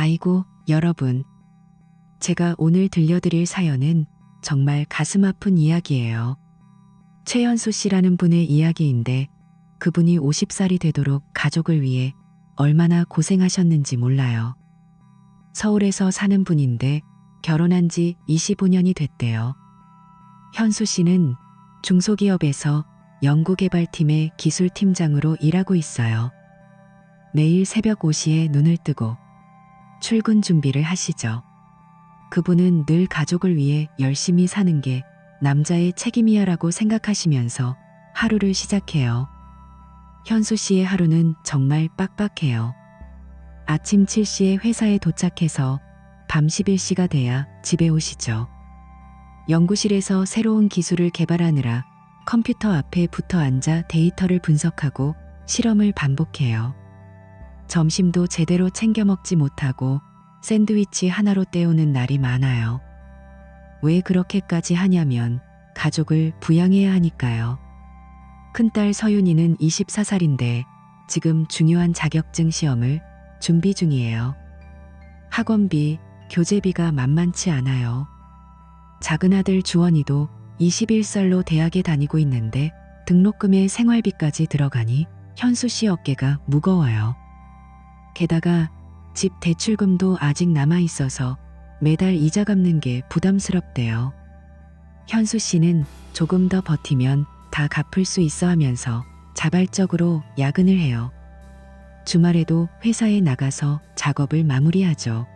아이고, 여러분. 제가 오늘 들려드릴 사연은 정말 가슴 아픈 이야기예요. 최연소 씨라는 분의 이야기인데 그분이 50살이 되도록 가족을 위해 얼마나 고생하셨는지 몰라요. 서울에서 사는 분인데 결혼한 지 25년이 됐대요. 현수 씨는 중소기업에서 연구개발팀의 기술팀장으로 일하고 있어요. 매일 새벽 5시에 눈을 뜨고 출근 준비를 하시죠. 그분은 늘 가족을 위해 열심히 사는 게 남자의 책임이야라고 생각하시면서 하루를 시작해요. 현수 씨의 하루는 정말 빡빡해요. 아침 7시에 회사에 도착해서 밤 11시가 돼야 집에 오시죠. 연구실에서 새로운 기술을 개발하느라 컴퓨터 앞에 붙어 앉아 데이터를 분석하고 실험을 반복해요. 점심도 제대로 챙겨 먹지 못하고 샌드위치 하나로 때우는 날이 많아요. 왜 그렇게까지 하냐면 가족을 부양해야 하니까요. 큰딸 서윤이는 24살인데 지금 중요한 자격증 시험을 준비 중이에요. 학원비, 교재비가 만만치 않아요. 작은 아들 주원이도 21살로 대학에 다니고 있는데 등록금에 생활비까지 들어가니 현수 씨 어깨가 무거워요. 게다가 집 대출금도 아직 남아있어서 매달 이자 갚는 게 부담스럽대요. 현수 씨는 조금 더 버티면 다 갚을 수 있어 하면서 자발적으로 야근을 해요. 주말에도 회사에 나가서 작업을 마무리하죠.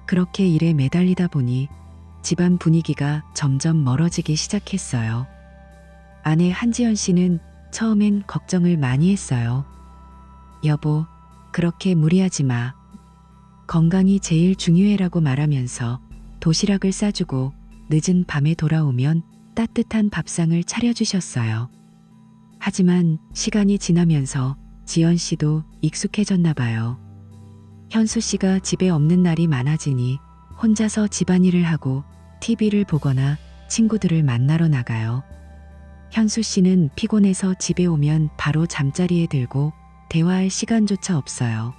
그렇게 일에 매달리다 보니 집안 분위기가 점점 멀어지기 시작했어요. 아내 한지연 씨는 처음엔 걱정을 많이 했어요. 여보, 그렇게 무리하지 마. 건강이 제일 중요해라고 말하면서 도시락을 싸주고 늦은 밤에 돌아오면 따뜻한 밥상을 차려주셨어요. 하지만 시간이 지나면서 지연 씨도 익숙해졌나 봐요. 현수 씨가 집에 없는 날이 많아지니 혼자서 집안일을 하고 TV를 보거나 친구들을 만나러 나가요. 현수 씨는 피곤해서 집에 오면 바로 잠자리에 들고 대화할 시간조차 없어요.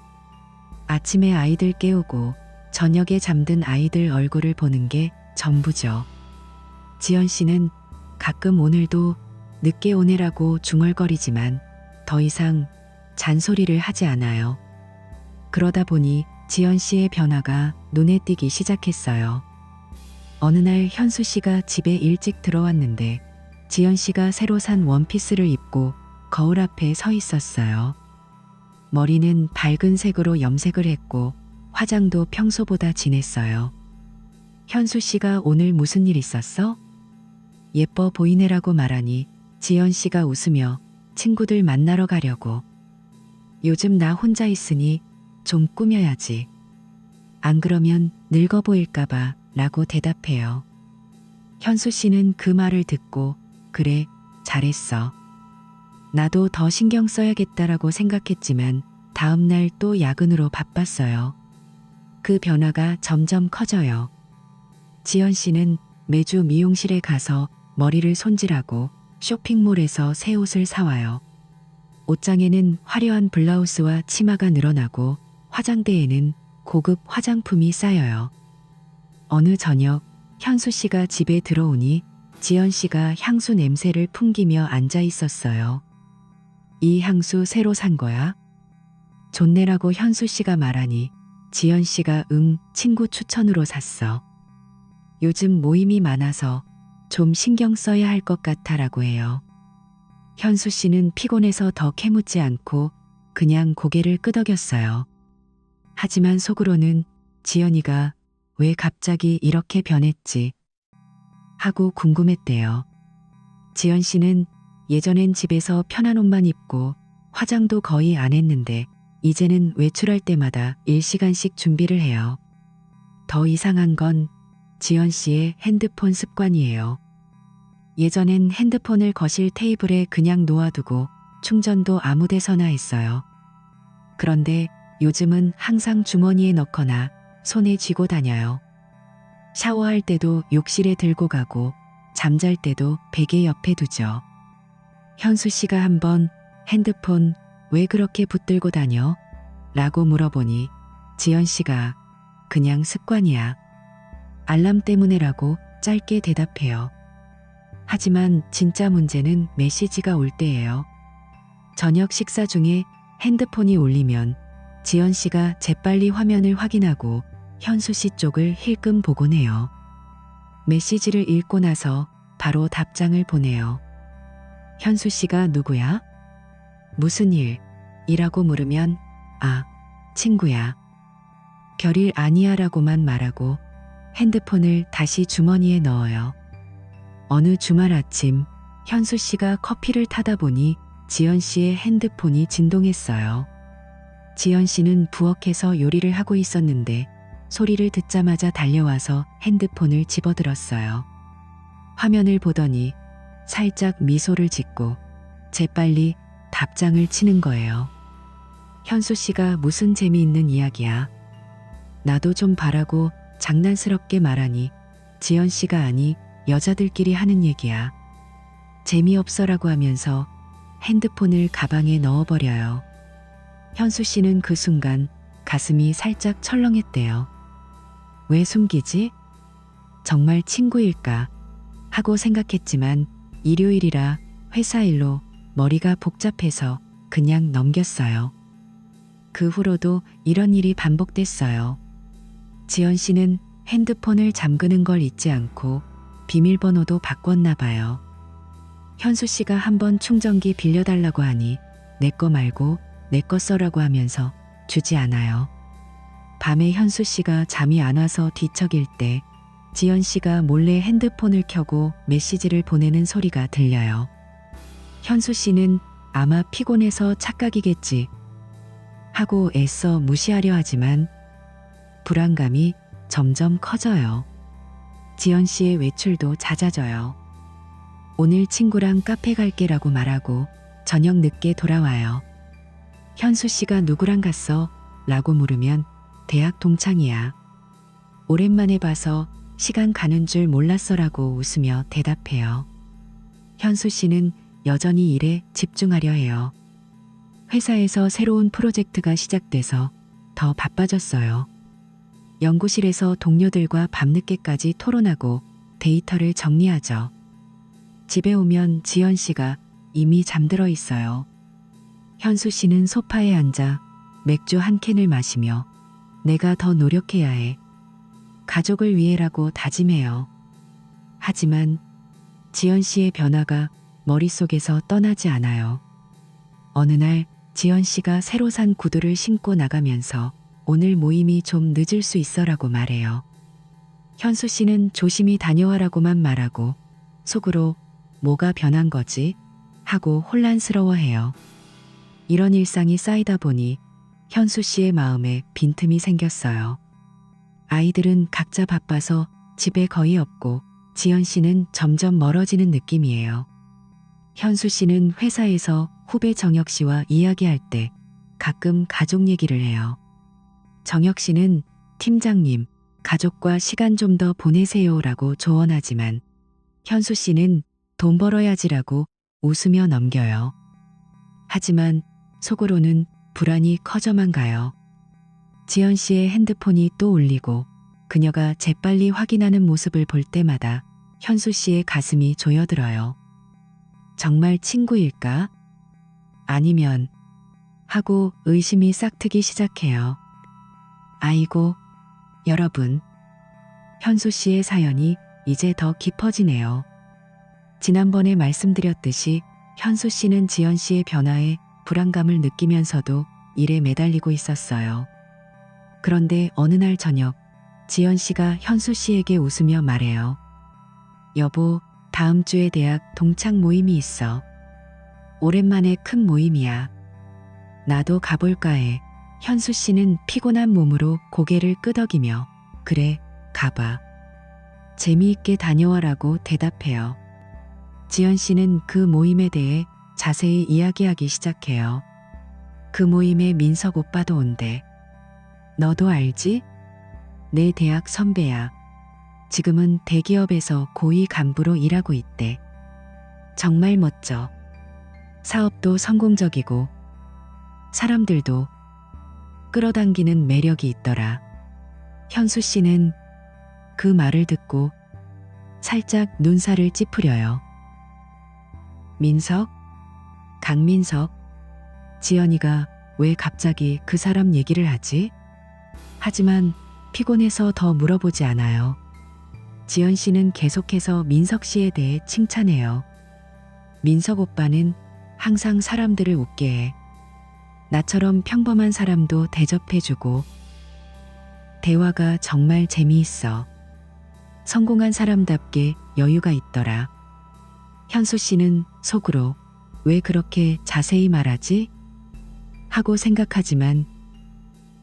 아침에 아이들 깨우고 저녁에 잠든 아이들 얼굴을 보는 게 전부죠. 지연 씨는 가끔 오늘도 늦게 오네라고 중얼거리지만 더 이상 잔소리를 하지 않아요. 그러다 보니 지연 씨의 변화가 눈에 띄기 시작했어요. 어느 날 현수 씨가 집에 일찍 들어왔는데 지연 씨가 새로 산 원피스를 입고 거울 앞에 서 있었어요. 머리는 밝은 색으로 염색을 했고 화장도 평소보다 진했어요. 현수 씨가 오늘 무슨 일 있었어? 예뻐 보이네라고 말하니 지연 씨가 웃으며 친구들 만나러 가려고. 요즘 나 혼자 있으니 좀 꾸며야지. 안 그러면 늙어 보일까봐 라고 대답해요. 현수 씨는 그 말을 듣고 그래, 잘했어. 나도 더 신경 써야겠다라고 생각했지만 다음 날 또 야근으로 바빴어요. 그 변화가 점점 커져요. 지연 씨는 매주 미용실에 가서 머리를 손질하고 쇼핑몰에서 새 옷을 사와요. 옷장에는 화려한 블라우스와 치마가 늘어나고 화장대에는 고급 화장품이 쌓여요. 어느 저녁 현수 씨가 집에 들어오니 지연 씨가 향수 냄새를 풍기며 앉아 있었어요. 이 향수 새로 산 거야? 좋네라고 현수 씨가 말하니 지연 씨가 친구 추천으로 샀어. 요즘 모임이 많아서 좀 신경 써야 할 것 같아라고 해요. 현수 씨는 피곤해서 더 캐묻지 않고 그냥 고개를 끄덕였어요. 하지만 속으로는 지연이가 왜 갑자기 이렇게 변했지 하고 궁금했대요. 지연 씨는 예전엔 집에서 편한 옷만 입고 화장도 거의 안 했는데 이제는 외출할 때마다 1시간씩 준비를 해요. 더 이상한 건 지연 씨의 핸드폰 습관이에요. 예전엔 핸드폰을 거실 테이블에 그냥 놓아두고 충전도 아무 데서나 했어요. 그런데 요즘은 항상 주머니에 넣거나 손에 쥐고 다녀요. 샤워할 때도 욕실에 들고 가고 잠잘 때도 베개 옆에 두죠. 현수 씨가 한번 핸드폰 왜 그렇게 붙들고 다녀? 라고 물어보니 지연 씨가 그냥 습관이야. 알람 때문에라고 짧게 대답해요. 하지만 진짜 문제는 메시지가 올 때예요. 저녁 식사 중에 핸드폰이 울리면 지연 씨가 재빨리 화면을 확인하고 현수 씨 쪽을 힐끔 보곤 해요. 메시지를 읽고 나서 바로 답장을 보내요. 현수 씨가 누구야? 무슨 일? 이라고 물으면 아, 친구야. 별일 아니야 라고만 말하고 핸드폰을 다시 주머니에 넣어요. 어느 주말 아침 현수 씨가 커피를 타다 보니 지연 씨의 핸드폰이 진동했어요. 지연 씨는 부엌에서 요리를 하고 있었는데 소리를 듣자마자 달려와서 핸드폰을 집어들었어요. 화면을 보더니 살짝 미소를 짓고 재빨리 답장을 치는 거예요. 현수 씨가 무슨 재미있는 이야기야. 나도 좀 바라고 장난스럽게 말하니 지연 씨가 아니 여자들끼리 하는 얘기야. 재미없어라고 하면서 핸드폰을 가방에 넣어버려요. 현수 씨는 그 순간 가슴이 살짝 철렁했대요. 왜 숨기지? 정말 친구일까? 하고 생각했지만 일요일이라 회사 일로 머리가 복잡해서 그냥 넘겼어요. 그 후로도 이런 일이 반복됐어요. 지연 씨는 핸드폰을 잠그는 걸 잊지 않고 비밀번호도 바꿨나 봐요. 현수 씨가 한번 충전기 빌려달라고 하니 내 거 말고 내 거 써라고 하면서 주지 않아요. 밤에 현수 씨가 잠이 안 와서 뒤척일 때 지연 씨가 몰래 핸드폰을 켜고 메시지를 보내는 소리가 들려요. 현수 씨는 아마 피곤해서 착각이겠지 하고 애써 무시하려 하지만 불안감이 점점 커져요. 지연 씨의 외출도 잦아져요. 오늘 친구랑 카페 갈게라고 말하고 저녁 늦게 돌아와요. 현수 씨가 누구랑 갔어? 라고 물으면 대학 동창이야. 오랜만에 봐서 시간 가는 줄 몰랐어라고 웃으며 대답해요. 현수 씨는 여전히 일에 집중하려 해요. 회사에서 새로운 프로젝트가 시작돼서 더 바빠졌어요. 연구실에서 동료들과 밤늦게까지 토론하고 데이터를 정리하죠. 집에 오면 지연 씨가 이미 잠들어 있어요. 현수 씨는 소파에 앉아 맥주 한 캔을 마시며 내가 더 노력해야 해. 가족을 위해라고 다짐해요. 하지만 지연 씨의 변화가 머릿속에서 떠나지 않아요. 어느 날 지연 씨가 새로 산 구두를 신고 나가면서 오늘 모임이 좀 늦을 수 있어라고 말해요. 현수 씨는 조심히 다녀와라고만 말하고 속으로 뭐가 변한 거지? 하고 혼란스러워해요. 이런 일상이 쌓이다 보니 현수 씨의 마음에 빈틈이 생겼어요. 아이들은 각자 바빠서 집에 거의 없고 지연 씨는 점점 멀어지는 느낌이에요. 현수 씨는 회사에서 후배 정혁 씨와 이야기할 때 가끔 가족 얘기를 해요. 정혁 씨는 팀장님, 가족과 시간 좀 더 보내세요라고 조언하지만 현수 씨는 돈 벌어야지라고 웃으며 넘겨요. 하지만 속으로는 불안이 커져만 가요. 지연 씨의 핸드폰이 또 울리고 그녀가 재빨리 확인하는 모습을 볼 때마다 현수 씨의 가슴이 조여들어요. 정말 친구일까? 아니면 하고 의심이 싹트기 시작해요. 아이고, 여러분. 현수 씨의 사연이 이제 더 깊어지네요. 지난번에 말씀드렸듯이 현수 씨는 지연 씨의 변화에 불안감을 느끼면서도 일에 매달리고 있었어요. 그런데 어느 날 저녁 지연 씨가 현수 씨에게 웃으며 말해요. 여보, 다음 주에 대학 동창 모임이 있어. 오랜만에 큰 모임이야. 나도 가볼까 해. 현수 씨는 피곤한 몸으로 고개를 끄덕이며 그래, 가봐. 재미있게 다녀와라고 대답해요. 지연 씨는 그 모임에 대해 자세히 이야기하기 시작해요. 그 모임에 민석 오빠도 온대. 너도 알지? 내 대학 선배야. 지금은 대기업에서 고위 간부로 일하고 있대. 정말 멋져. 사업도 성공적이고 사람들도 끌어당기는 매력이 있더라. 현수 씨는 그 말을 듣고 살짝 눈살을 찌푸려요. 민석? 강민석? 지연이가 왜 갑자기 그 사람 얘기를 하지? 하지만 피곤해서 더 물어보지 않아요. 지연 씨는 계속해서 민석 씨에 대해 칭찬해요. 민석 오빠는 항상 사람들을 웃게 해. 나처럼 평범한 사람도 대접해주고 대화가 정말 재미있어. 성공한 사람답게 여유가 있더라. 현수 씨는 속으로 왜 그렇게 자세히 말하지? 하고 생각하지만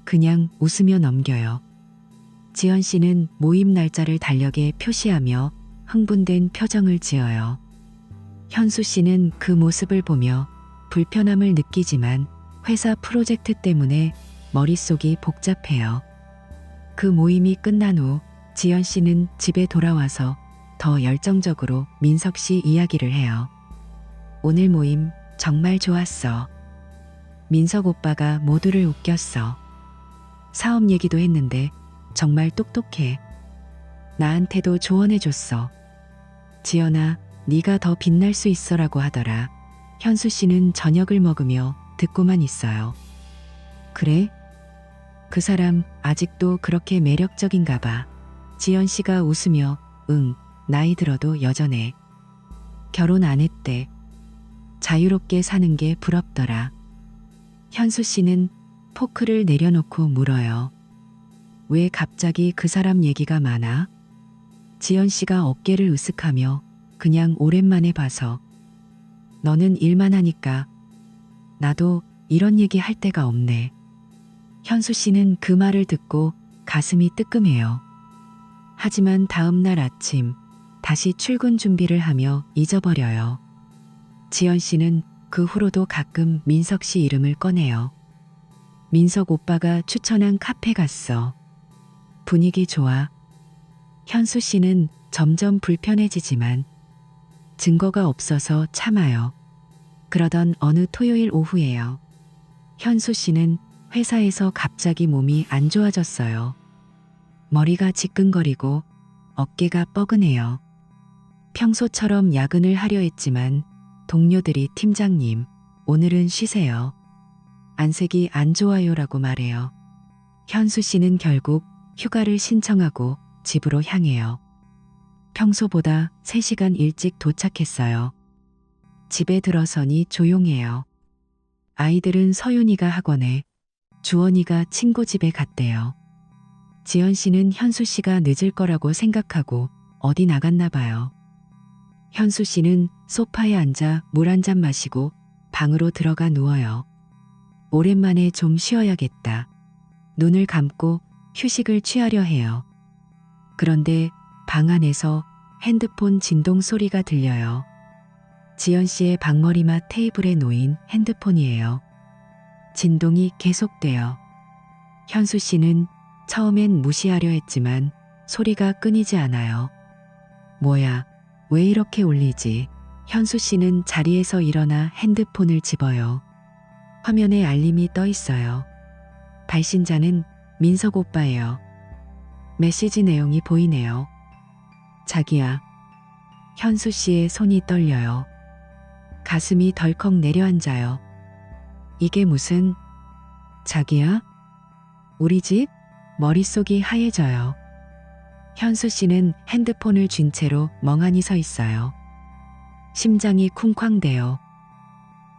그냥 웃으며 넘겨요. 지연 씨는 모임 날짜를 달력에 표시하며 흥분된 표정을 지어요. 현수 씨는 그 모습을 보며 불편함을 느끼지만 회사 프로젝트 때문에 머릿속이 복잡해요. 그 모임이 끝난 후 지연 씨는 집에 돌아와서 더 열정적으로 민석 씨 이야기를 해요. 오늘 모임 정말 좋았어. 민석 오빠가 모두를 웃겼어. 사업 얘기도 했는데 정말 똑똑해. 나한테도 조언해줬어. 지연아, 네가 더 빛날 수 있어라고 하더라. 현수 씨는 저녁을 먹으며 듣고만 있어요. 그래? 그 사람 아직도 그렇게 매력적인가 봐. 지연 씨가 웃으며 응, 나이 들어도 여전해. 결혼 안 했대. 자유롭게 사는 게 부럽더라. 현수 씨는 포크를 내려놓고 물어요. 왜 갑자기 그 사람 얘기가 많아? 지연 씨가 어깨를 으쓱하며 그냥 오랜만에 봐서. 너는 일만 하니까 나도 이런 얘기 할 데가 없네. 현수 씨는 그 말을 듣고 가슴이 뜨끔해요. 하지만 다음 날 아침 다시 출근 준비를 하며 잊어버려요. 지연 씨는 그 후로도 가끔 민석 씨 이름을 꺼내요. 민석 오빠가 추천한 카페 갔어. 분위기 좋아. 현수 씨는 점점 불편해지지만 증거가 없어서 참아요. 그러던 어느 토요일 오후에요. 현수 씨는 회사에서 갑자기 몸이 안 좋아졌어요. 머리가 지끈거리고 어깨가 뻐근해요. 평소처럼 야근을 하려 했지만 동료들이 팀장님, 오늘은 쉬세요. 안색이 안 좋아요라고 말해요. 현수 씨는 결국 휴가를 신청하고 집으로 향해요. 평소보다 3시간 일찍 도착했어요. 집에 들어서니 조용해요. 아이들은 서윤이가 학원에, 주원이가 친구 집에 갔대요. 지연 씨는 현수 씨가 늦을 거라고 생각하고 어디 나갔나 봐요. 현수 씨는 소파에 앉아 물 한 잔 마시고 방으로 들어가 누워요. 오랜만에 좀 쉬어야겠다. 눈을 감고 휴식을 취하려 해요. 그런데 방 안에서 핸드폰 진동 소리가 들려요. 지연 씨의 방머리맡 테이블에 놓인 핸드폰이에요. 진동이 계속돼요. 현수 씨는 처음엔 무시하려 했지만 소리가 끊이지 않아요. 뭐야, 왜 이렇게 울리지? 현수 씨는 자리에서 일어나 핸드폰을 집어요. 화면에 알림이 떠 있어요. 발신자는 민석 오빠예요. 메시지 내용이 보이네요. 자기야. 현수 씨의 손이 떨려요. 가슴이 덜컥 내려앉아요. 이게 무슨... 자기야? 우리 집? 머릿속이 하얘져요. 현수 씨는 핸드폰을 쥔 채로 멍하니 서 있어요. 심장이 쿵쾅대요.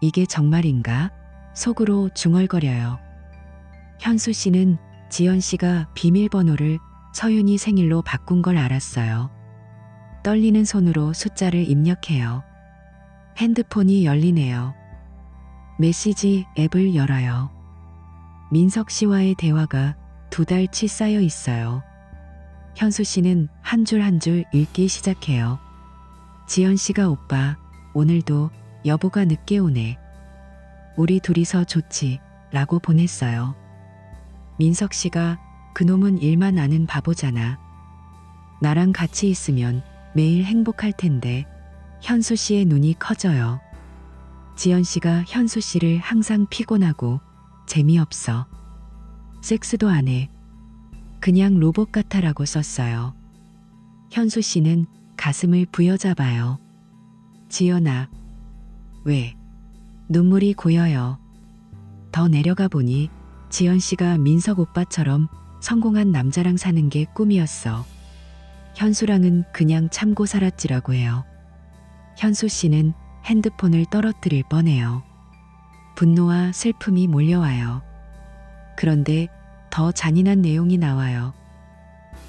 이게 정말인가? 속으로 중얼거려요. 현수 씨는 지연 씨가 비밀번호를 서윤이 생일로 바꾼 걸 알았어요. 떨리는 손으로 숫자를 입력해요. 핸드폰이 열리네요. 메시지 앱을 열어요. 민석 씨와의 대화가 2달치 쌓여 있어요. 현수 씨는 한 줄 한 줄 읽기 시작해요. 지연 씨가 오빠, 오늘도 여보가 늦게 오네. 우리 둘이서 좋지, 라고 보냈어요. 민석 씨가 그놈은 일만 아는 바보잖아. 나랑 같이 있으면 매일 행복할 텐데. 현수 씨의 눈이 커져요. 지연 씨가 현수 씨를 항상 피곤하고 재미없어. 섹스도 안 해. 그냥 로봇 같아라고 썼어요. 현수 씨는 가슴을 부여잡아요. 지연아, 왜? 눈물이 고여요. 더 내려가 보니 지연 씨가 민석 오빠처럼 성공한 남자랑 사는 게 꿈이었어. 현수랑은 그냥 참고 살았지라고 해요. 현수 씨는 핸드폰을 떨어뜨릴 뻔해요. 분노와 슬픔이 몰려와요. 그런데 더 잔인한 내용이 나와요.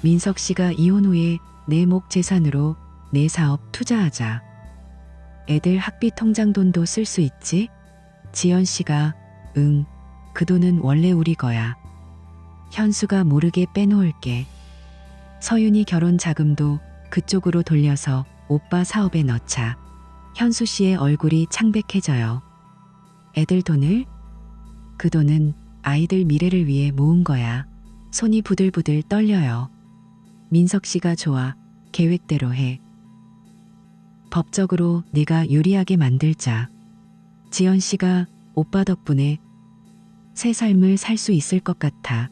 민석 씨가 이혼 후에 내 목 재산으로 내 사업 투자하자. 애들 학비 통장 돈도 쓸 수 있지? 지연 씨가 응, 그 돈은 원래 우리 거야. 현수가 모르게 빼놓을게. 서윤이 결혼 자금도 그쪽으로 돌려서 오빠 사업에 넣자. 현수 씨의 얼굴이 창백해져요. 애들 돈을? 그 돈은 아이들 미래를 위해 모은 거야. 손이 부들부들 떨려요. 민석 씨가 좋아. 계획대로 해. 법적으로 네가 유리하게 만들자. 지연 씨가 오빠 덕분에 새 삶을 살 수 있을 것 같아.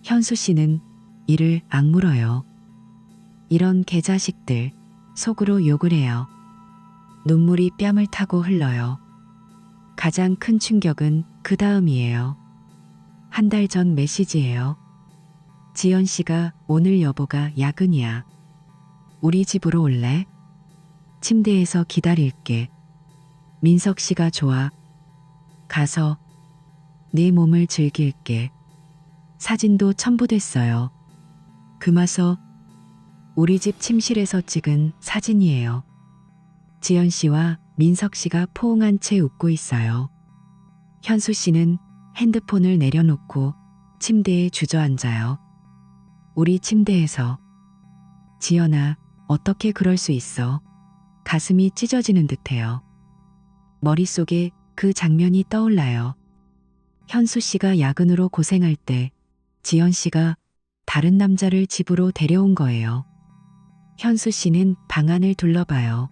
현수 씨는 이를 악물어요. 이런 개자식들, 속으로 욕을 해요. 눈물이 뺨을 타고 흘러요. 가장 큰 충격은 그 다음이에요. 한 달 전 메시지예요. 지연 씨가 오늘 여보가 야근이야. 우리 집으로 올래? 침대에서 기다릴게. 민석 씨가 좋아. 가서 네 몸을 즐길게. 사진도 첨부됐어요. 금화서 우리 집 침실에서 찍은 사진이에요. 지연 씨와 민석 씨가 포옹한 채 웃고 있어요. 현수 씨는 핸드폰을 내려놓고 침대에 주저앉아요. 우리 침대에서. 지연아, 어떻게 그럴 수 있어? 가슴이 찢어지는 듯해요. 머릿속에 그 장면이 떠올라요. 현수 씨가 야근으로 고생할 때 지연 씨가 다른 남자를 집으로 데려온 거예요. 현수 씨는 방 안을 둘러봐요.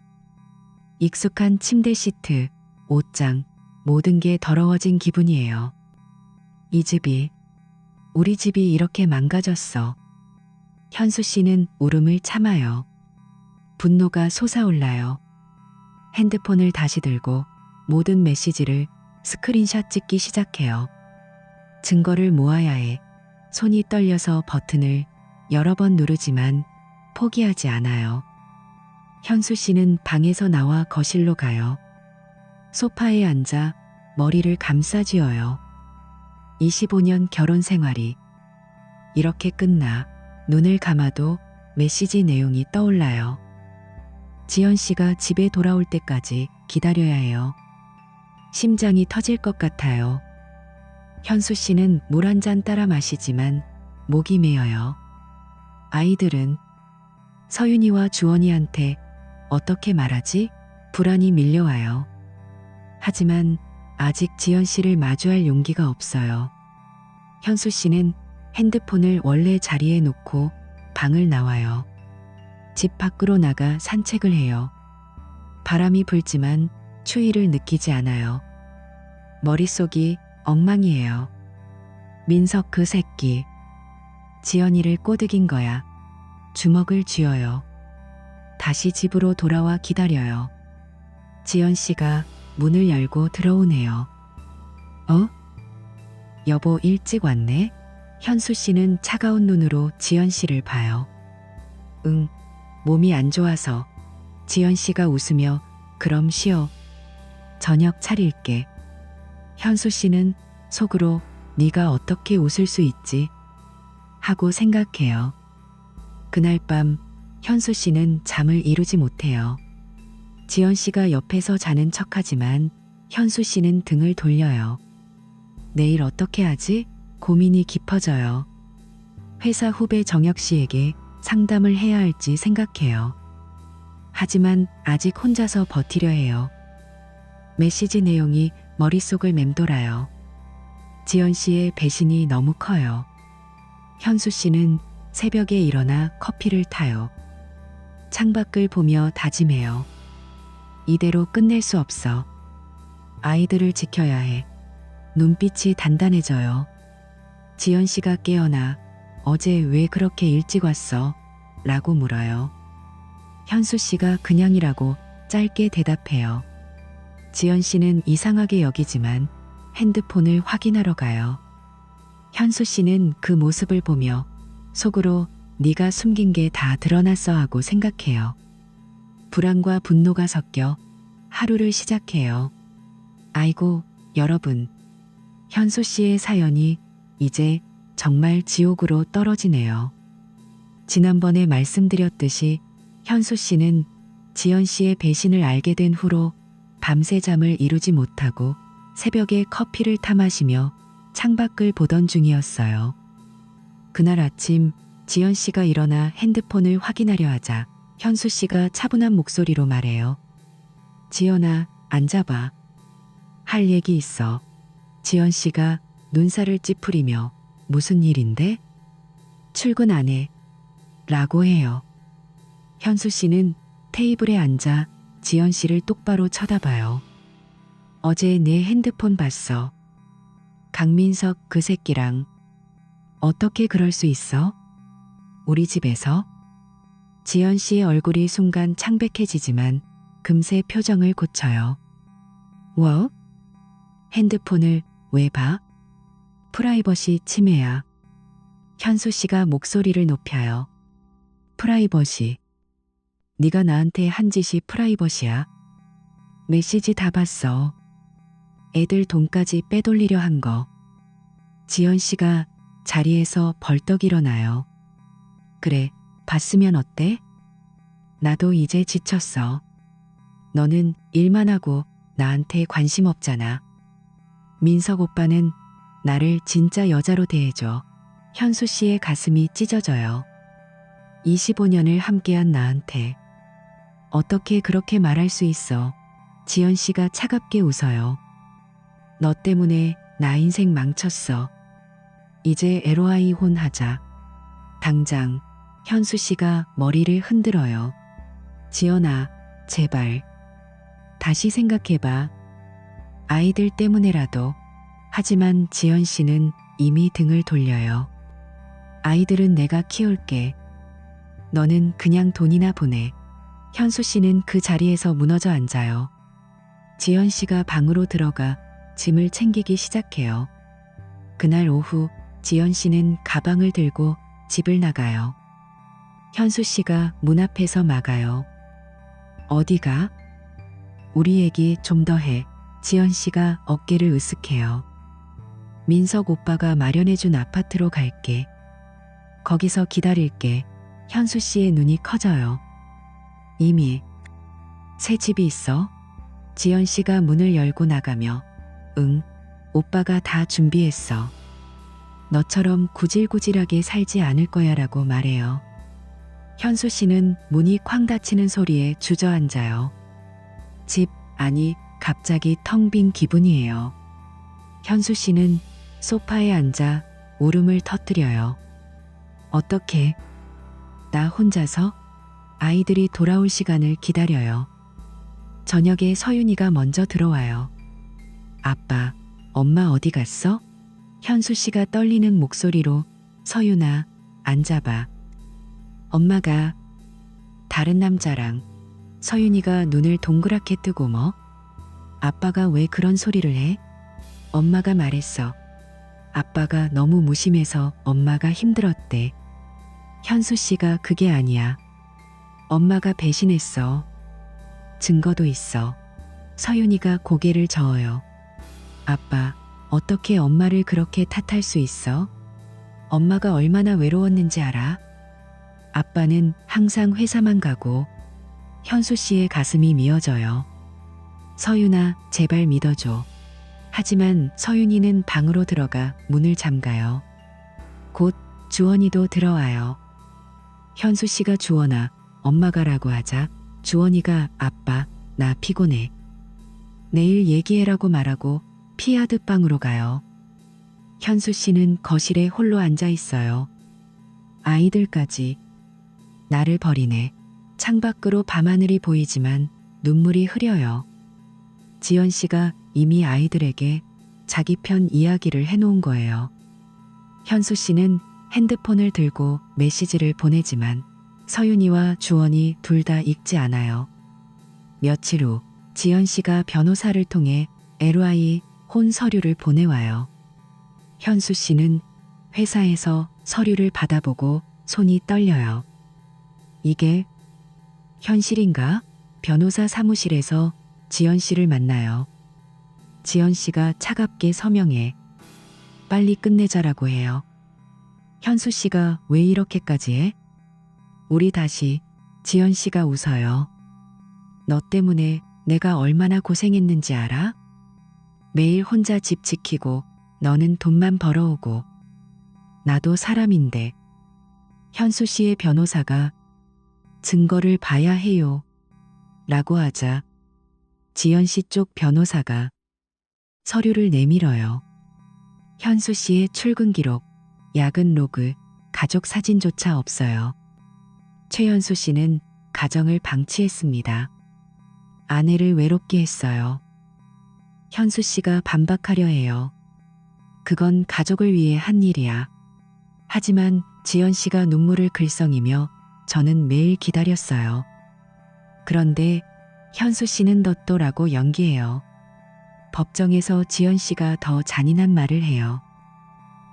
익숙한 침대 시트, 옷장, 모든 게 더러워진 기분이에요. 이 집이, 우리 집이 이렇게 망가졌어. 현수 씨는 울음을 참아요. 분노가 솟아올라요. 핸드폰을 다시 들고 모든 메시지를 스크린샷 찍기 시작해요. 증거를 모아야 해. 손이 떨려서 버튼을 여러 번 누르지만 포기하지 않아요. 현수 씨는 방에서 나와 거실로 가요. 소파에 앉아 머리를 감싸쥐어요. 25년 결혼 생활이 이렇게 끝나. 눈을 감아도 메시지 내용이 떠올라요. 지연 씨가 집에 돌아올 때까지 기다려야 해요. 심장이 터질 것 같아요. 현수 씨는 물 한 잔 따라 마시지만 목이 메어요. 아이들은 서윤이와 주원이한테 어떻게 말하지? 불안이 밀려와요. 하지만 아직 지연 씨를 마주할 용기가 없어요. 현수 씨는 핸드폰을 원래 자리에 놓고 방을 나와요. 집 밖으로 나가 산책을 해요. 바람이 불지만 추위를 느끼지 않아요. 머릿속이 엉망이에요. 민석 그 새끼. 지연이를 꼬드긴 거야. 주먹을 쥐어요. 다시 집으로 돌아와 기다려요. 지연 씨가 문을 열고 들어오네요. 어? 여보 일찍 왔네? 현수 씨는 차가운 눈으로 지연 씨를 봐요. 응, 몸이 안 좋아서. 지연 씨가 웃으며 그럼 쉬어. 저녁 차릴게. 현수 씨는 속으로 네가 어떻게 웃을 수 있지? 하고 생각해요. 그날 밤 현수 씨는 잠을 이루지 못해요. 지연 씨가 옆에서 자는 척하지만 현수 씨는 등을 돌려요. 내일 어떻게 하지? 고민이 깊어져요. 회사 후배 정혁 씨에게 상담을 해야 할지 생각해요. 하지만 아직 혼자서 버티려 해요. 메시지 내용이 머릿속을 맴돌아요. 지연 씨의 배신이 너무 커요. 현수 씨는 새벽에 일어나 커피를 타요. 창밖을 보며 다짐해요. 이대로 끝낼 수 없어. 아이들을 지켜야 해. 눈빛이 단단해져요. 지연 씨가 깨어나 어제 왜 그렇게 일찍 왔어? 라고 물어요. 현수 씨가 그냥이라고 짧게 대답해요. 지연 씨는 이상하게 여기지만 핸드폰을 확인하러 가요. 현수 씨는 그 모습을 보며 속으로 네가 숨긴 게 다 드러났어 하고 생각해요. 불안과 분노가 섞여 하루를 시작해요. 아이고, 여러분. 현수 씨의 사연이 이제 정말 지옥으로 떨어지네요. 지난번에 말씀드렸듯이 현수 씨는 지연 씨의 배신을 알게 된 후로 밤새 잠을 이루지 못하고 새벽에 커피를 타 마시며 창밖을 보던 중이었어요. 그날 아침 지연 씨가 일어나 핸드폰을 확인하려 하자 현수 씨가 차분한 목소리로 말해요. 지연아, 앉아봐. 할 얘기 있어. 지연 씨가 눈살을 찌푸리며 무슨 일인데? 출근 안 해. 라고 해요. 현수 씨는 테이블에 앉아 지연 씨를 똑바로 쳐다봐요. 어제 내 핸드폰 봤어. 강민석 그 새끼랑. 어떻게 그럴 수 있어? 우리 집에서? 지연 씨의 얼굴이 순간 창백해지지만 금세 표정을 고쳐요. 뭐? 핸드폰을 왜 봐? 프라이버시 침해야. 현수 씨가 목소리를 높여요. 프라이버시. 네가 나한테 한 짓이 프라이버시야? 메시지 다 봤어. 애들 돈까지 빼돌리려 한 거. 지연 씨가 자리에서 벌떡 일어나요. 그래, 봤으면 어때? 나도 이제 지쳤어. 너는 일만 하고 나한테 관심 없잖아. 민석 오빠는 나를 진짜 여자로 대해줘. 현수 씨의 가슴이 찢어져요. 25년을 함께한 나한테. 어떻게 그렇게 말할 수 있어? 지연 씨가 차갑게 웃어요. 너 때문에 나 인생 망쳤어. 이제 LOI 혼하자. 당장. 현수 씨가 머리를 흔들어요. 지연아, 제발. 다시 생각해봐. 아이들 때문에라도. 하지만 지연 씨는 이미 등을 돌려요. 아이들은 내가 키울게. 너는 그냥 돈이나 보내. 현수 씨는 그 자리에서 무너져 앉아요. 지연 씨가 방으로 들어가 짐을 챙기기 시작해요. 그날 오후 지연 씨는 가방을 들고 집을 나가요. 현수 씨가 문 앞에서 막아요. 어디가? 우리 얘기 좀 더 해. 지연 씨가 어깨를 으쓱해요. 민석 오빠가 마련해준 아파트로 갈게. 거기서 기다릴게. 현수 씨의 눈이 커져요. 이미 새 집이 있어? 지연 씨가 문을 열고 나가며 응, 오빠가 다 준비했어. 너처럼 구질구질하게 살지 않을 거야 라고 말해요. 현수 씨는 문이 쾅 닫히는 소리에 주저앉아요. 집, 아니, 갑자기 텅 빈 기분이에요. 현수 씨는 소파에 앉아 울음을 터뜨려요. 어떻게? 나 혼자서? 아이들이 돌아올 시간을 기다려요. 저녁에 서윤이가 먼저 들어와요. 아빠, 엄마 어디 갔어? 현수 씨가 떨리는 목소리로 서윤아, 앉아봐. 엄마가 다른 남자랑. 서윤이가 눈을 동그랗게 뜨고 뭐? 아빠가 왜 그런 소리를 해? 엄마가 말했어. 아빠가 너무 무심해서 엄마가 힘들었대. 현수 씨가 그게 아니야. 엄마가 배신했어. 증거도 있어. 서윤이가 고개를 저어요. 아빠, 어떻게 엄마를 그렇게 탓할 수 있어? 엄마가 얼마나 외로웠는지 알아? 아빠는 항상 회사만 가고. 현수 씨의 가슴이 미어져요. 서윤아, 제발 믿어줘. 하지만 서윤이는 방으로 들어가 문을 잠가요. 곧 주원이도 들어와요. 현수 씨가 주원아, 엄마가라고 하자 주원이가 아빠, 나 피곤해. 내일 얘기해라고 말하고 피하듯 방으로 가요. 현수 씨는 거실에 홀로 앉아 있어요. 아이들까지. 나를 버리네. 창밖으로 밤하늘이 보이지만 눈물이 흐려요. 지연 씨가 이미 아이들에게 자기 편 이야기를 해놓은 거예요. 현수 씨는 핸드폰을 들고 메시지를 보내지만 서윤이와 주원이 둘 다 읽지 않아요. 며칠 후 지연 씨가 변호사를 통해 LY 혼 서류를 보내와요. 현수 씨는 회사에서 서류를 받아보고 손이 떨려요. 이게 현실인가? 변호사 사무실에서 지연 씨를 만나요. 지연 씨가 차갑게 서명해 빨리 끝내자라고 해요. 현수 씨가 왜 이렇게까지 해? 우리 다시. 지연 씨가 웃어요. 너 때문에 내가 얼마나 고생했는지 알아? 매일 혼자 집 지키고 너는 돈만 벌어오고 나도 사람인데. 현수 씨의 변호사가 증거를 봐야 해요 라고 하자 지연 씨 쪽 변호사가 서류를 내밀어요. 현수 씨의 출근 기록, 야근 로그, 가족 사진조차 없어요. 최현수 씨는 가정을 방치했습니다. 아내를 외롭게 했어요. 현수 씨가 반박하려 해요. 그건 가족을 위해 한 일이야. 하지만 지연 씨가 눈물을 글썽이며 저는 매일 기다렸어요. 그런데 현수 씨는 덧도라고 연기해요. 법정에서 지연 씨가 더 잔인한 말을 해요.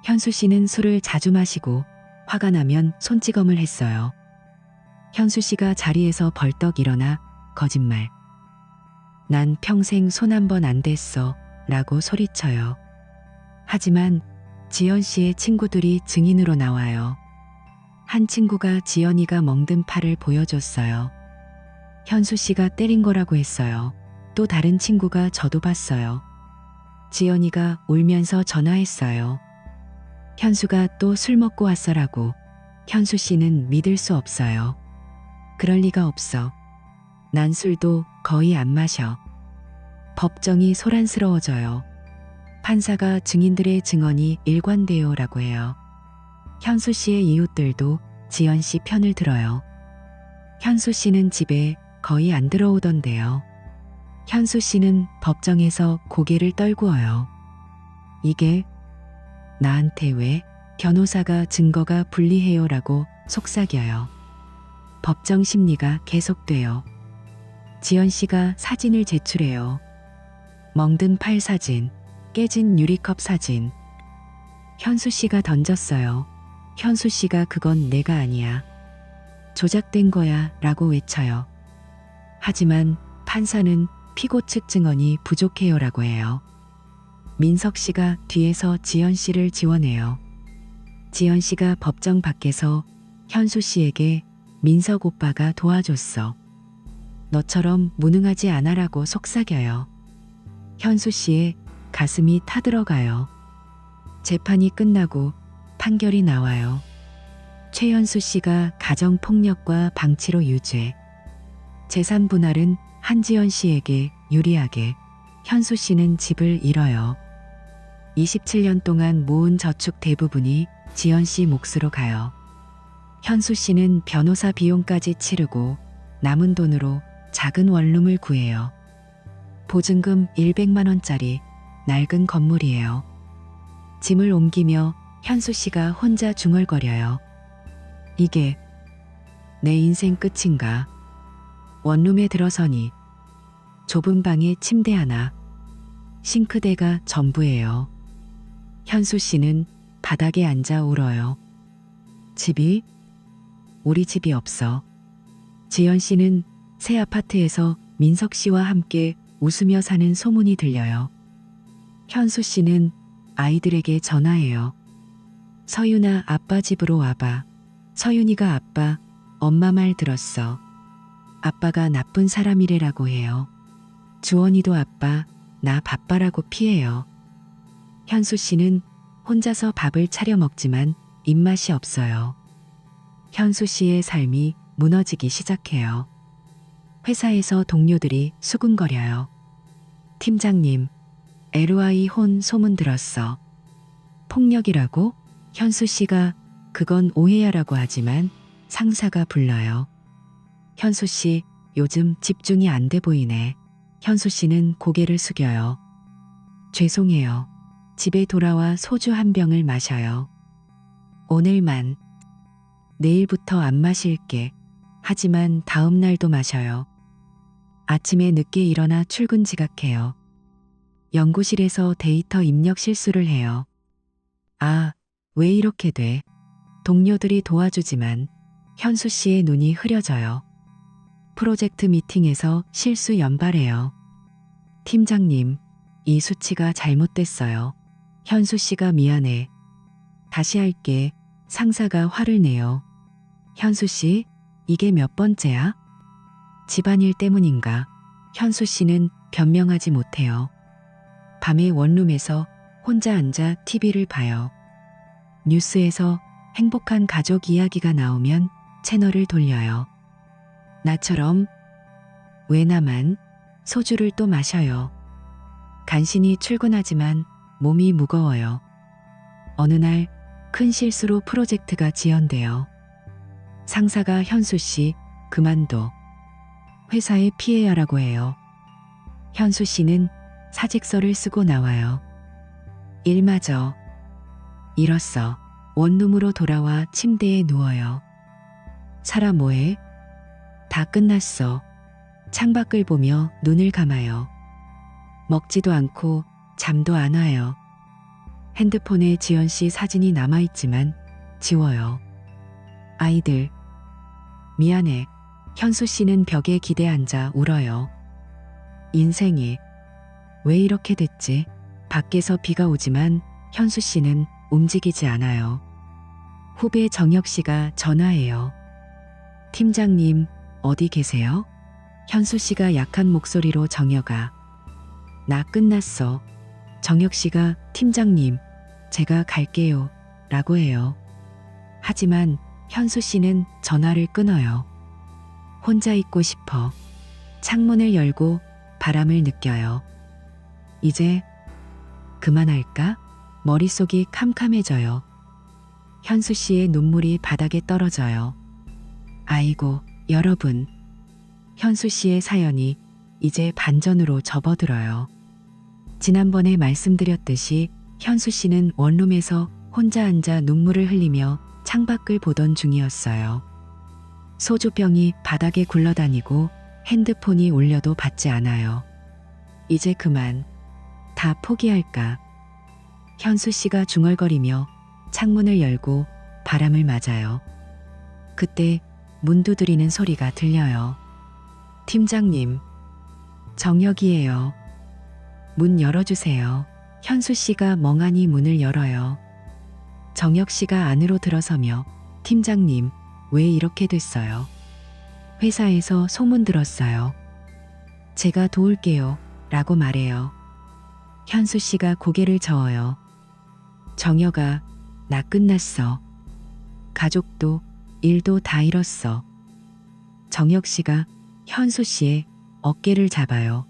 현수 씨는 술을 자주 마시고 화가 나면 손찌검을 했어요. 현수 씨가 자리에서 벌떡 일어나 거짓말. 난 평생 손 한 번 안 댔어 라고 소리쳐요. 하지만 지연 씨의 친구들이 증인으로 나와요. 한 친구가 지연이가 멍든 팔을 보여줬어요. 현수 씨가 때린 거라고 했어요. 또 다른 친구가 저도 봤어요. 지연이가 울면서 전화했어요. 현수가 또 술 먹고 왔어라고. 현수 씨는 믿을 수 없어요. 그럴 리가 없어. 난 술도 거의 안 마셔. 법정이 소란스러워져요. 판사가 증인들의 증언이 일관돼요라고 해요. 현수 씨의 이웃들도 지연 씨 편을 들어요. 현수 씨는 집에 거의 안 들어오던데요. 현수 씨는 법정에서 고개를 떨구어요. 이게 나한테 왜? 변호사가 증거가 불리해요라고 속삭여요. 법정 심리가 계속돼요. 지연 씨가 사진을 제출해요. 멍든 팔 사진, 깨진 유리컵 사진. 현수 씨가 던졌어요. 현수 씨가 그건 내가 아니야. 조작된 거야 라고 외쳐요. 하지만 판사는 피고 측 증언이 부족해요라고 해요. 민석 씨가 뒤에서 지연 씨를 지원해요. 지연 씨가 법정 밖에서 현수 씨에게 민석 오빠가 도와줬어. 너처럼 무능하지 않아라고 속삭여요. 현수 씨의 가슴이 타들어가요. 재판이 끝나고 판결이 나와요. 최현수 씨가 가정폭력과 방치로 유죄. 재산 분할은 한지연 씨에게 유리하게. 현수 씨는 집을 잃어요. 27년 동안 모은 저축 대부분이 지연 씨 몫으로 가요. 현수 씨는 변호사 비용까지 치르고 남은 돈으로 작은 원룸을 구해요. 보증금 100만 원짜리 낡은 건물이에요. 짐을 옮기며 현수 씨가 혼자 중얼거려요. 이게 내 인생 끝인가? 원룸에 들어서니 좁은 방에 침대 하나, 싱크대가 전부예요. 현수 씨는 바닥에 앉아 울어요. 집이? 우리 집이 없어. 지연 씨는 새 아파트에서 민석 씨와 함께 웃으며 사는 소문이 들려요. 현수 씨는 아이들에게 전화해요. 서윤아, 아빠 집으로 와봐. 서윤이가 아빠, 엄마 말 들었어. 아빠가 나쁜 사람이래라고 해요. 주원이도 아빠, 나 바빠라고 피해요. 현수 씨는 혼자서 밥을 차려 먹지만 입맛이 없어요. 현수 씨의 삶이 무너지기 시작해요. 회사에서 동료들이 수군거려요. 팀장님, LY 혼 소문 들었어. 폭력이라고? 현수 씨가 그건 오해야라고 하지만 상사가 불러요. 현수 씨, 요즘 집중이 안 돼 보이네. 현수 씨는 고개를 숙여요. 죄송해요. 집에 돌아와 소주 한 병을 마셔요. 오늘만. 내일부터 안 마실게. 하지만 다음 날도 마셔요. 아침에 늦게 일어나 출근 지각해요. 연구실에서 데이터 입력 실수를 해요. 아, 왜 이렇게 돼? 동료들이 도와주지만 현수 씨의 눈이 흐려져요. 프로젝트 미팅에서 실수 연발해요. 팀장님, 이 수치가 잘못됐어요. 현수 씨가 미안해. 다시 할게. 상사가 화를 내요. 현수 씨, 이게 몇 번째야? 집안일 때문인가? 현수 씨는 변명하지 못해요. 밤에 원룸에서 혼자 앉아 TV를 봐요. 뉴스에서 행복한 가족 이야기가 나오면 채널을 돌려요. 나처럼 왜 나만 소주를 또 마셔요. 간신히 출근하지만 몸이 무거워요. 어느 날 큰 실수로 프로젝트가 지연돼요. 상사가 현수 씨 그만둬. 회사에 피해야라고 해요. 현수 씨는 사직서를 쓰고 나와요. 일마저 잃었어. 원룸으로 돌아와 침대에 누워요. 살아 뭐해? 다 끝났어. 창밖을 보며 눈을 감아요. 먹지도 않고 잠도 안 와요. 핸드폰에 지연 씨 사진이 남아있지만 지워요. 아이들. 미안해. 현수 씨는 벽에 기대 앉아 울어요. 인생이 왜 이렇게 됐지? 밖에서 비가 오지만 현수 씨는 움직이지 않아요. 후배 정혁 씨가 전화해요. 팀장님, 어디 계세요? 현수 씨가 약한 목소리로 정혁아. 나 끝났어. 정혁 씨가 팀장님, 제가 갈게요. 라고 해요. 하지만 현수 씨는 전화를 끊어요. 혼자 있고 싶어. 창문을 열고 바람을 느껴요. 이제 그만할까? 머릿속이 캄캄해져요. 현수 씨의 눈물이 바닥에 떨어져요. 아이고, 여러분. 현수 씨의 사연이 이제 반전으로 접어들어요. 지난번에 말씀드렸듯이 현수 씨는 원룸에서 혼자 앉아 눈물을 흘리며 창밖을 보던 중이었어요. 소주병이 바닥에 굴러다니고 핸드폰이 울려도 받지 않아요. 이제 그만. 다 포기할까? 현수 씨가 중얼거리며 창문을 열고 바람을 맞아요. 그때 문 두드리는 소리가 들려요. 팀장님, 정혁이에요. 문 열어주세요. 현수 씨가 멍하니 문을 열어요. 정혁 씨가 안으로 들어서며 팀장님, 왜 이렇게 됐어요? 회사에서 소문 들었어요. 제가 도울게요. 라고 말해요. 현수 씨가 고개를 저어요. 정혁아, 나 끝났어. 가족도 일도 다 잃었어. 정혁 씨가 현수 씨의 어깨를 잡아요.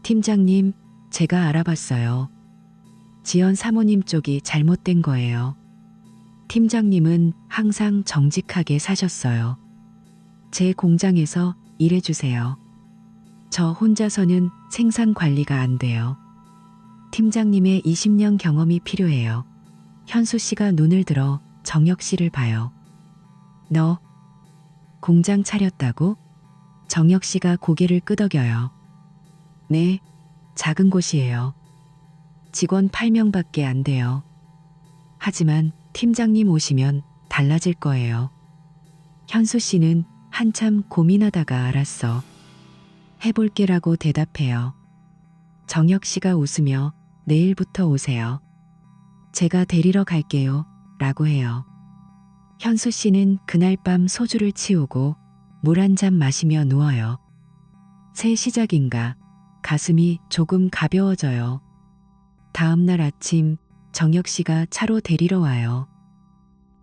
팀장님, 제가 알아봤어요. 지연 사모님 쪽이 잘못된 거예요. 팀장님은 항상 정직하게 사셨어요. 제 공장에서 일해주세요. 저 혼자서는 생산 관리가 안 돼요. 팀장님의 20년 경험이 필요해요. 현수 씨가 눈을 들어 정혁 씨를 봐요. 너 공장 차렸다고? 정혁 씨가 고개를 끄덕여요. 네, 작은 곳이에요. 직원 8명밖에 안 돼요. 하지만 팀장님 오시면 달라질 거예요. 현수 씨는 한참 고민하다가 알았어. 해볼게라고 대답해요. 정혁 씨가 웃으며 내일부터 오세요. 제가 데리러 갈게요. 라고 해요. 현수 씨는 그날 밤 소주를 치우고 물 한 잔 마시며 누워요. 새 시작인가 가슴이 조금 가벼워져요. 다음 날 아침 정혁 씨가 차로 데리러 와요.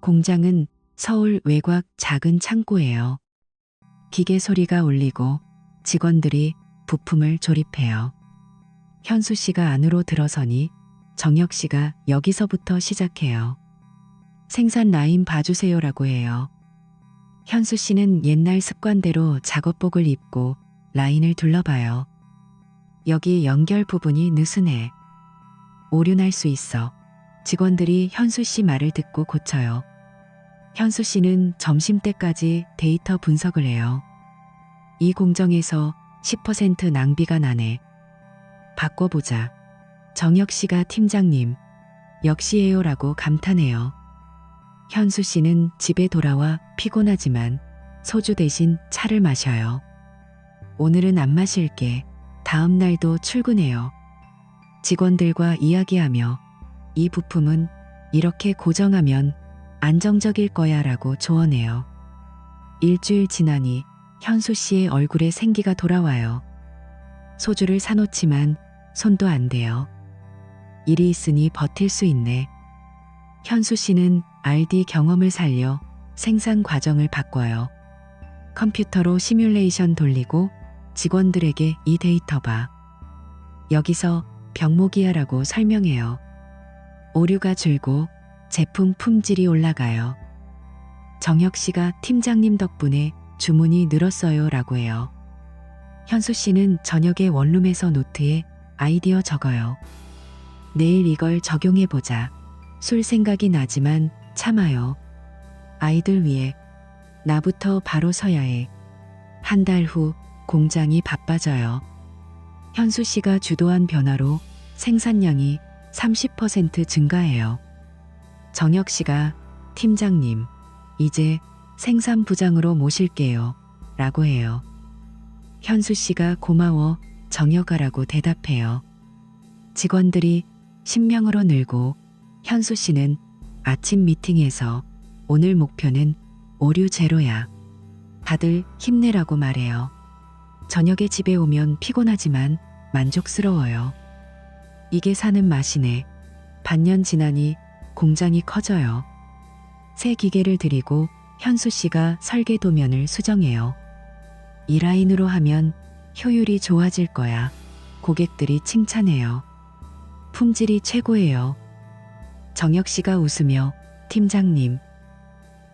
공장은 서울 외곽 작은 창고예요. 기계 소리가 울리고 직원들이 부품을 조립해요. 현수 씨가 안으로 들어서니 정혁 씨가 여기서부터 시작해요. 생산 라인 봐주세요라고 해요. 현수 씨는 옛날 습관대로 작업복을 입고 라인을 둘러봐요. 여기 연결 부분이 느슨해. 오류 날 수 있어. 직원들이 현수 씨 말을 듣고 고쳐요. 현수 씨는 점심때까지 데이터 분석을 해요. 이 공정에서 10% 낭비가 나네. 바꿔보자. 정혁 씨가 팀장님, 역시에요라고 감탄해요. 현수 씨는 집에 돌아와 피곤하지만 소주 대신 차를 마셔요. 오늘은 안 마실게. 다음 날도 출근해요. 직원들과 이야기하며 이 부품은 이렇게 고정하면 안정적일 거야 라고 조언해요. 일주일 지나니 현수 씨의 얼굴에 생기가 돌아와요. 소주를 사놓지만 손도 안 대요. 일이 있으니 버틸 수 있네. 현수 씨는 R&D 경험을 살려 생산 과정을 바꿔요. 컴퓨터로 시뮬레이션 돌리고 직원들에게 이 데이터 봐. 여기서 병목이야라고 설명해요. 오류가 줄고 제품 품질이 올라가요. 정혁 씨가 팀장님 덕분에 주문이 늘었어요 라고 해요. 현수 씨는 저녁에 원룸에서 노트에 아이디어 적어요. 내일 이걸 적용해보자. 술 생각이 나지만 참아요. 아이들 위해 나부터 바로 서야 해. 한 달 후 공장이 바빠져요. 현수 씨가 주도한 변화로 생산량이 30% 증가해요. 정혁 씨가 팀장님, 이제 생산부장으로 모실게요. 라고 해요. 현수 씨가 고마워 정혁아라고 대답해요. 직원들이 10명으로 늘고 현수 씨는 아침 미팅에서 오늘 목표는 오류 제로야. 다들 힘내라고 말해요. 저녁에 집에 오면 피곤하지만 만족스러워요. 이게 사는 맛이네. 반년 지나니 공장이 커져요. 새 기계를 들이고 현수 씨가 설계 도면을 수정해요. 이 라인으로 하면 효율이 좋아질 거야. 고객들이 칭찬해요. 품질이 최고예요. 정혁 씨가 웃으며 팀장님,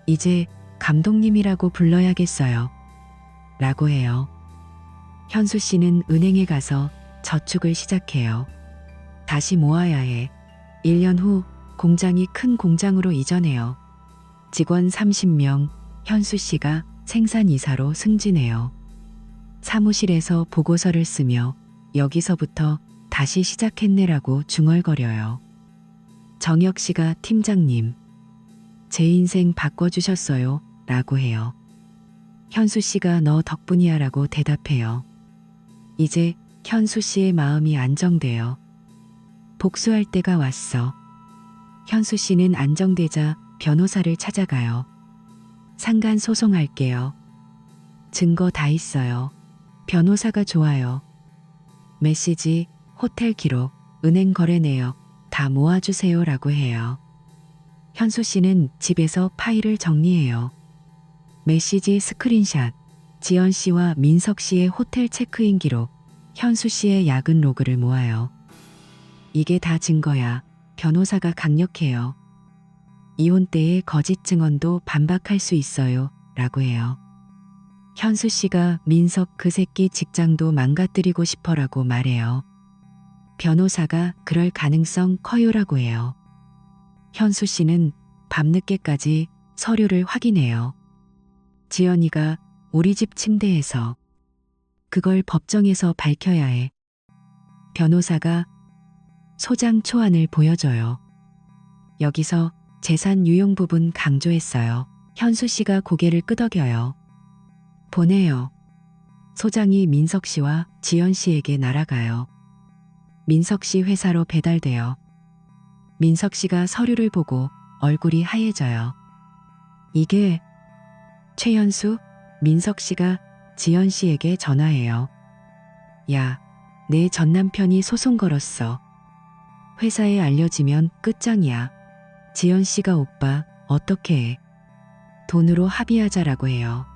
이제 감독님이라고 불러야겠어요. 라고 해요. 현수 씨는 은행에 가서 저축을 시작해요. 다시 모아야 해. 1년 후 공장이 큰 공장으로 이전해요. 직원 30명, 현수 씨가 생산이사로 승진해요. 사무실에서 보고서를 쓰며 여기서부터 다시 시작했네라고 중얼거려요. 정혁 씨가 팀장님, 제 인생 바꿔주셨어요. 라고 해요. 현수 씨가 너 덕분이야 라고 대답해요. 이제 현수 씨의 마음이 안정돼요. 복수할 때가 왔어. 현수 씨는 안정되자 변호사를 찾아가요. 상간 소송할게요. 증거 다 있어요. 변호사가 좋아요. 메시지, 호텔 기록, 은행 거래 내역 다 모아주세요 라고 해요. 현수 씨는 집에서 파일을 정리해요. 메시지 스크린샷, 지연 씨와 민석 씨의 호텔 체크인 기록, 현수 씨의 야근 로그를 모아요. 이게 다 증거야. 변호사가 강력해요. 이혼 때의 거짓 증언도 반박할 수 있어요. 라고 해요. 현수 씨가 민석 그 새끼 직장도 망가뜨리고 싶어라고 말해요. 변호사가 그럴 가능성 커요라고 해요. 현수 씨는 밤늦게까지 서류를 확인해요. 지연이가 우리 집 침대에서 그걸 법정에서 밝혀야 해. 변호사가 소장 초안을 보여줘요. 여기서 재산 유용 부분 강조했어요. 현수 씨가 고개를 끄덕여요. 보내요. 소장이 민석 씨와 지연 씨에게 날아가요. 민석 씨 회사로 배달돼요. 민석 씨가 서류를 보고 얼굴이 하얘져요. 이게 최현수? 민석 씨가 지연 씨에게 전화해요. 야, 내 전남편이 소송 걸었어. 회사에 알려지면 끝장이야. 지연 씨가 오빠 어떻게 해? 돈으로 합의하자라고 해요.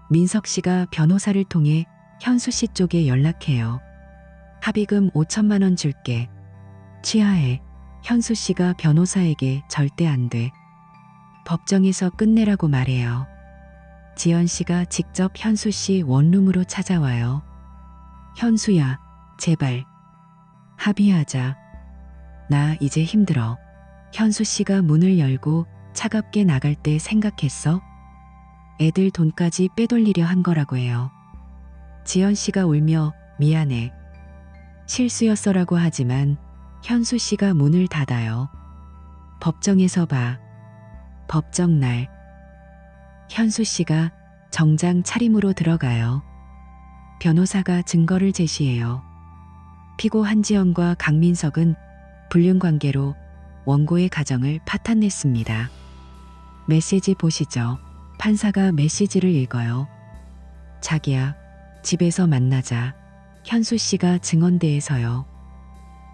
민석 씨가 변호사를 통해 현수 씨 쪽에 연락해요. 합의금 5천만 원 줄게. 취하해. 현수 씨가 변호사에게 절대 안 돼. 법정에서 끝내라고 말해요. 지연 씨가 직접 현수 씨 원룸으로 찾아와요. 현수야, 제발. 합의하자. 나 이제 힘들어. 현수 씨가 문을 열고 차갑게 나갈 때 생각했어? 애들 돈까지 빼돌리려 한 거라고 해요. 지연 씨가 울며 미안해. 실수였어라고 하지만 현수 씨가 문을 닫아요. 법정에서 봐. 법정 날. 현수 씨가 정장 차림으로 들어가요. 변호사가 증거를 제시해요. 피고 한지연과 강민석은 불륜관계로 원고의 가정을 파탄냈습니다. 메시지 보시죠. 판사가 메시지를 읽어요. 자기야, 집에서 만나자. 현수 씨가 증언대에 서요.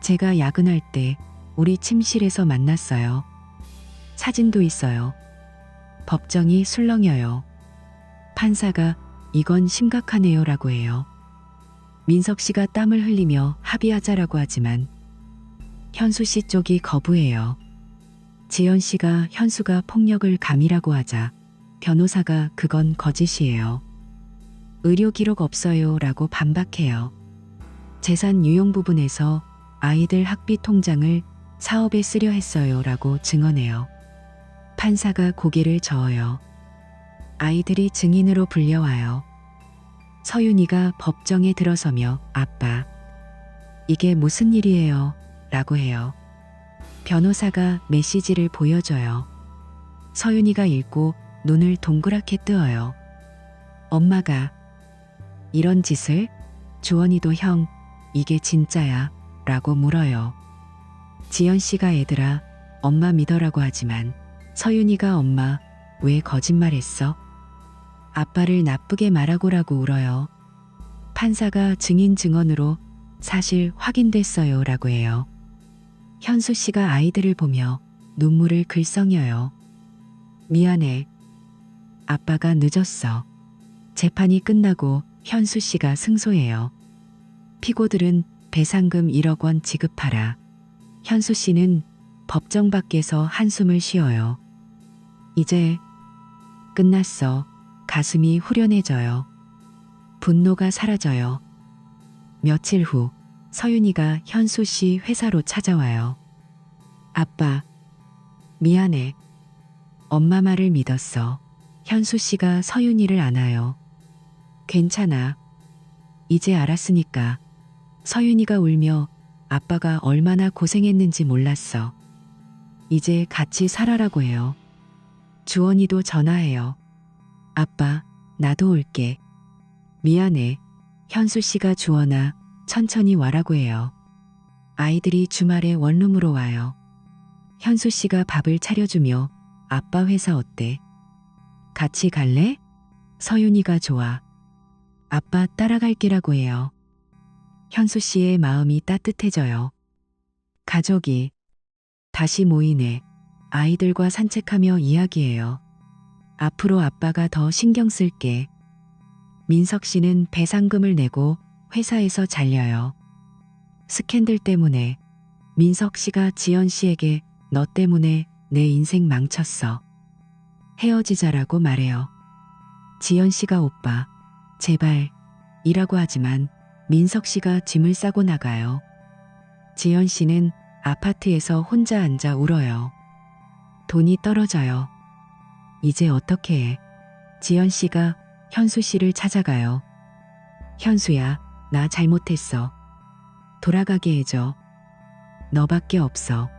제가 야근할 때 우리 침실에서 만났어요. 사진도 있어요. 법정이 술렁여요. 판사가 이건 심각하네요 라고 해요. 민석 씨가 땀을 흘리며 합의하자라고 하지만 현수 씨 쪽이 거부해요. 지연 씨가 현수가 폭력을 감이라고 하자 변호사가 그건 거짓이에요. 의료 기록 없어요 라고 반박해요. 재산 유용 부분에서 아이들 학비 통장을 사업에 쓰려 했어요 라고 증언해요. 판사가 고개를 저어요. 아이들이 증인으로 불려와요. 서윤이가 법정에 들어서며 아빠, 이게 무슨 일이에요? 라고 해요. 변호사가 메시지를 보여줘요. 서윤이가 읽고 눈을 동그랗게 뜨어요. 엄마가 이런 짓을? 주원이도 형, 이게 진짜야? 라고 물어요. 지연 씨가 애들아, 엄마 믿어라고 하지만 서윤이가 엄마, 왜 거짓말했어? 아빠를 나쁘게 말하고라고 울어요. 판사가 증인 증언으로 사실 확인됐어요 라고 해요. 현수 씨가 아이들을 보며 눈물을 글썽여요. 미안해. 아빠가 늦었어. 재판이 끝나고 현수 씨가 승소해요. 피고들은 배상금 1억 원 지급하라. 현수 씨는 법정 밖에서 한숨을 쉬어요. 이제 끝났어. 가슴이 후련해져요. 분노가 사라져요. 며칠 후 서윤이가 현수 씨 회사로 찾아와요. 아빠, 미안해. 엄마 말을 믿었어. 현수 씨가 서윤이를 안아요. 괜찮아. 이제 알았으니까. 서윤이가 울며 아빠가 얼마나 고생했는지 몰랐어. 이제 같이 살아라고 해요. 주원이도 전화해요. 아빠, 나도 올게. 미안해. 현수 씨가 주원아, 천천히 와라고 해요. 아이들이 주말에 원룸으로 와요. 현수 씨가 밥을 차려주며 아빠 회사 어때? 같이 갈래? 서윤이가 좋아. 아빠 따라갈게라고 해요. 현수 씨의 마음이 따뜻해져요. 가족이 다시 모이네. 아이들과 산책하며 이야기해요. 앞으로 아빠가 더 신경 쓸게. 민석 씨는 배상금을 내고 회사에서 잘려요. 스캔들 때문에 민석 씨가 지연 씨에게 너 때문에 내 인생 망쳤어. 헤어지자라고 말해요. 지연 씨가 오빠, 제발 이라고 하지만 민석 씨가 짐을 싸고 나가요. 지연 씨는 아파트에서 혼자 앉아 울어요. 돈이 떨어져요. 이제 어떻게 해? 지연 씨가 현수 씨를 찾아가요. 현수야, 나 잘못했어. 돌아가게 해줘. 너밖에 없어.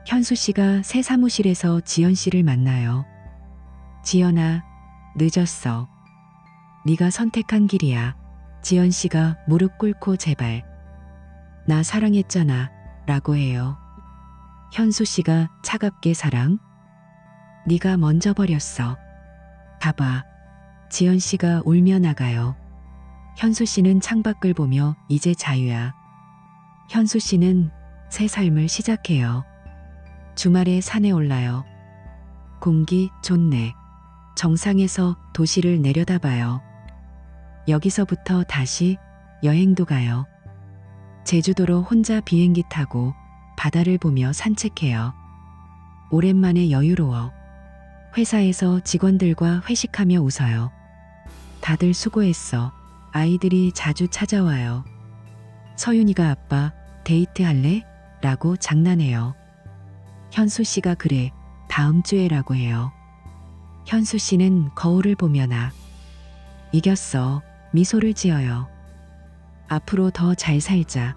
현수 씨가 새 사무실에서 지연 씨를 만나요. 지연아, 늦었어. 네가 선택한 길이야. 지연 씨가 무릎 꿇고 제발. 나 사랑했잖아. 라고 해요. 현수 씨가 차갑게 사랑? 네가 먼저 버렸어. 가봐. 지연 씨가 울며 나가요. 현수 씨는 창밖을 보며 이제 자유야. 현수 씨는 새 삶을 시작해요. 주말에 산에 올라요. 공기 좋네. 정상에서 도시를 내려다봐요. 여기서부터 다시 여행도 가요. 제주도로 혼자 비행기 타고 바다를 보며 산책해요. 오랜만에 여유로워. 회사에서 직원들과 회식하며 웃어요. 다들 수고했어. 아이들이 자주 찾아와요. 서윤이가 아빠 데이트할래? 라고 장난해요. 현수 씨가 그래. 다음 주에라고 해요. 현수 씨는 거울을 보며 나. 이겼어. 미소를 지어요. 앞으로 더 잘 살자.